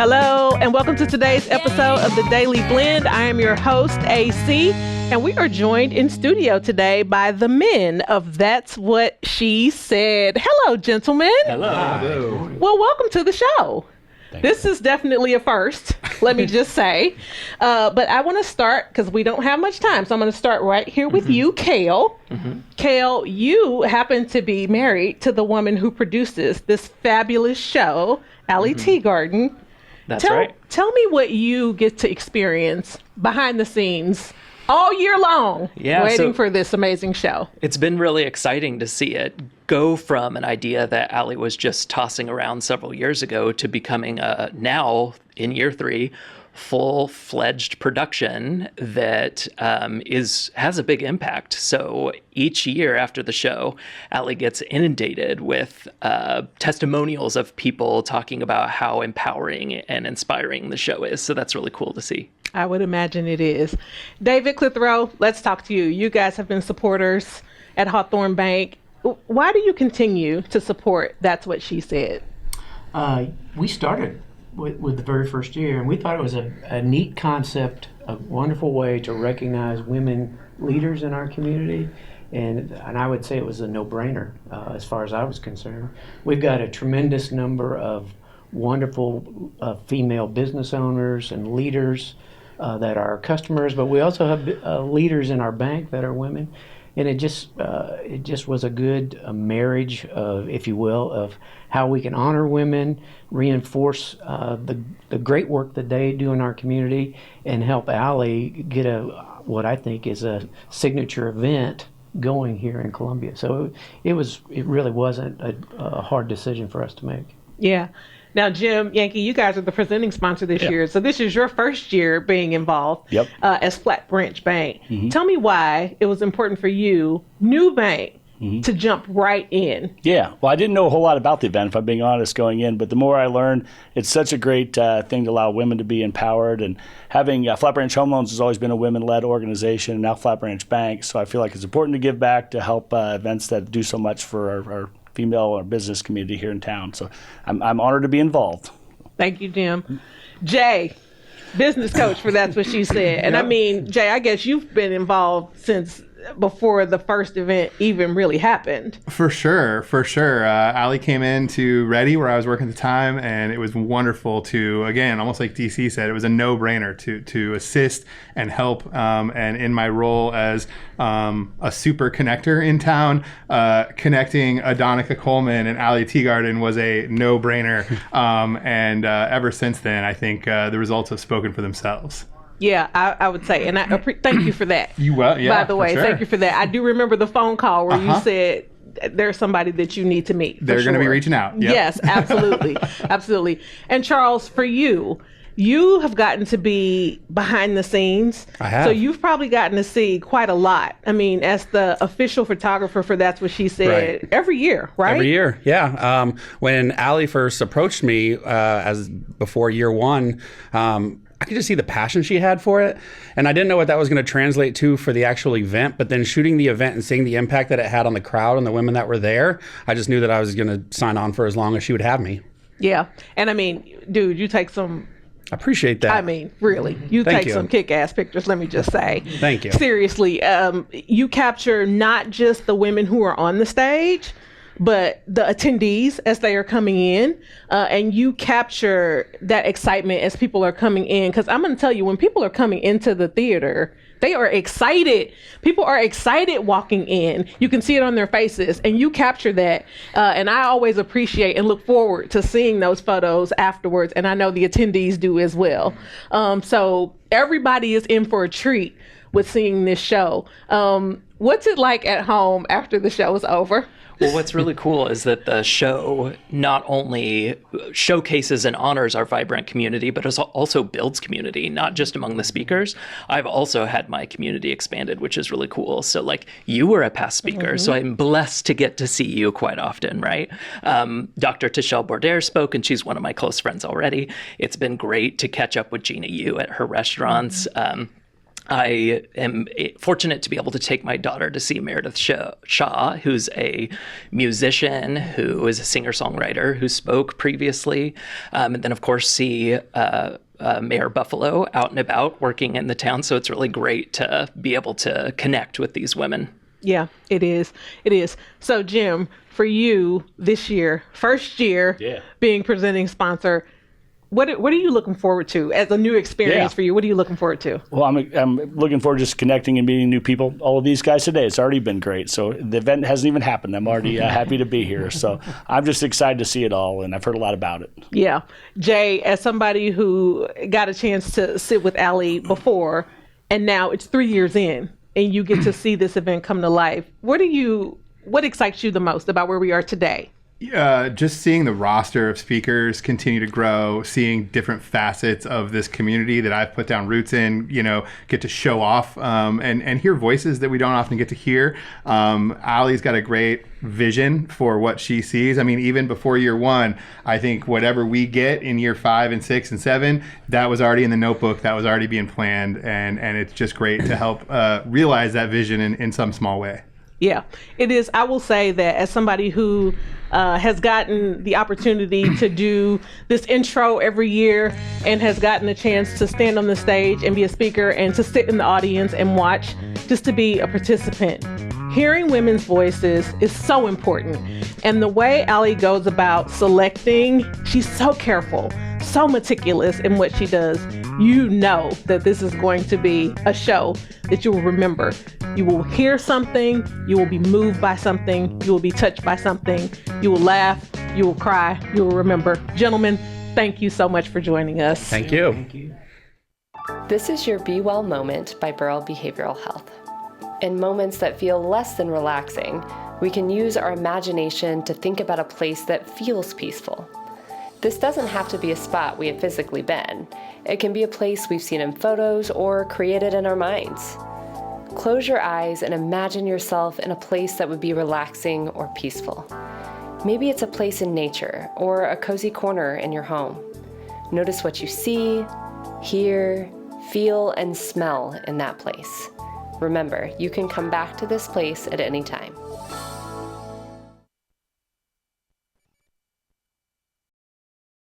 Hello, and welcome to today's episode of The Daily Blend. I am your host, AC, and we are joined in studio today by the men of That's What She Said. Hello, gentlemen. Hello. Well, welcome to the show. This is definitely a first, let me just say. But I want to start, because we don't have much time, so I'm going to start right here with you, Kale. Kale, you happen to be married to the woman who produces this fabulous show, Allie Teagarden. That's right. Tell me what you get to experience behind the scenes all year long, waiting for this amazing show. It's been really exciting to see it go from an idea that Allie was just tossing around several years ago to becoming now, in year 3, full-fledged production that has a big impact. So each year after the show, Allie gets inundated with testimonials of people talking about how empowering and inspiring the show is. So that's really cool to see. I would imagine it is. David Clitheroe, let's talk to you. You guys have been supporters at Hawthorne Bank. Why do you continue to support That's What She Said? We started with the very first year, and we thought it was a neat concept, a wonderful way to recognize women leaders in our community. And I would say it was a no-brainer as far as I was concerned. We've got a tremendous number of wonderful female business owners and leaders that are customers, but we also have leaders in our bank that are women. And it just was a good marriage, if you will, of how we can honor women, reinforce the great work that they do in our community, and help Allie get what I think is a signature event going here in Columbia. So it really wasn't a hard decision for us to make. Yeah. Now, Jim, Yankee, you guys are the presenting sponsor this year. So this is your first year being involved as Flat Branch Bank. Tell me why it was important for you, new bank, to jump right in. Yeah, well, I didn't know a whole lot about the event, if I'm being honest, going in. But the more I learned, it's such a great thing to allow women to be empowered. And having Flat Branch Home Loans has always been a women-led organization, and now Flat Branch Bank. So I feel like it's important to give back to help events that do so much for our female or business community here in town. So I'm honored to be involved. Thank you, Jim. Jay, business coach for That's What She Said. And I mean, Jay, I guess you've been involved since before the first event even really happened. For sure. Allie came in to Ready, where I was working at the time, and it was wonderful to, again, almost like DC said, it was a no-brainer to assist and help. And in my role as a super connector in town, connecting Adonica Coleman and Allie Teagarden was a no-brainer. And ever since then, I think the results have spoken for themselves. Yeah, I would say, and I thank you for that. You will, yeah. By the way, thank you for that. I do remember the phone call where you said there's somebody that you need to meet. They're going to be reaching out. Yep. Yes, absolutely, absolutely. And Charles, for you have gotten to be behind the scenes. I have. So you've probably gotten to see quite a lot. I mean, as the official photographer for That's What She Said, every year, right? Every year, yeah. When Allie first approached me as before year 1, I could just see the passion she had for it. And I didn't know what that was going to translate to for the actual event. But then shooting the event and seeing the impact that it had on the crowd and the women that were there, I just knew that I was going to sign on for as long as she would have me. Yeah. And I mean, dude, you take some... I appreciate that. I mean, really, you Thank take you. some kick-ass pictures, let me just say. Thank you. Seriously, you capture not just the women who are on the stage, but the attendees as they are coming in, and you capture that excitement as people are coming in. Because I'm going to tell you, when people are coming into the theater, they are excited. People are excited walking in. You can see it on their faces, and you capture that. And I always appreciate and look forward to seeing those photos afterwards. And I know the attendees do as well. So everybody is in for a treat with seeing this show. What's it like at home after the show is over? Well, what's really cool is that the show not only showcases and honors our vibrant community, but it also builds community, not just among the speakers. I've also had my community expanded, which is really cool. So like you were a past speaker, so I'm blessed to get to see you quite often, right? Dr. Tishelle Bourdaire spoke, and she's one of my close friends already. It's been great to catch up with Gina Yu at her restaurants. I am fortunate to be able to take my daughter to see Meredith Shaw, who's a musician, who is a singer-songwriter, who spoke previously, and then, of course, see Mayor Buffalo out and about working in the town. So it's really great to be able to connect with these women. Yeah, it is. It is. So, Jim, for you this year, first year being presenting sponsor, what are you looking forward to as a new experience for you? What are you looking forward to? Well, I'm looking forward to just connecting and meeting new people. All of these guys today, it's already been great. So the event hasn't even happened. I'm already happy to be here. So I'm just excited to see it all, and I've heard a lot about it. Yeah. Jay, as somebody who got a chance to sit with Allie before, and now it's 3 years in, and you get to see this event come to life, what excites you the most about where we are today? Just seeing the roster of speakers continue to grow, seeing different facets of this community that I've put down roots in, get to show off and hear voices that we don't often get to hear. Allie's got a great vision for what she sees. I mean, even before year one, I think whatever we get in year 5 and 6 and 7, that was already in the notebook, that was already being planned. And it's just great to help realize that vision in some small way. Yeah, it is. I will say that as somebody who has gotten the opportunity to do this intro every year and has gotten a chance to stand on the stage and be a speaker and to sit in the audience and watch, just to be a participant, hearing women's voices is so important. And the way Allie goes about selecting, she's so careful, so meticulous in what she does. You know that this is going to be a show that you will remember. You will hear something, you will be moved by something, you will be touched by something, you will laugh, you will cry, you will remember. Gentlemen, thank you so much for joining us. Thank you. Thank you. This is your Be Well moment by Burrell Behavioral Health. In moments that feel less than relaxing, we can use our imagination to think about a place that feels peaceful. This doesn't have to be a spot we have physically been. It can be a place we've seen in photos or created in our minds. Close your eyes and imagine yourself in a place that would be relaxing or peaceful. Maybe it's a place in nature or a cozy corner in your home. Notice what you see, hear, feel, and smell in that place. Remember, you can come back to this place at any time.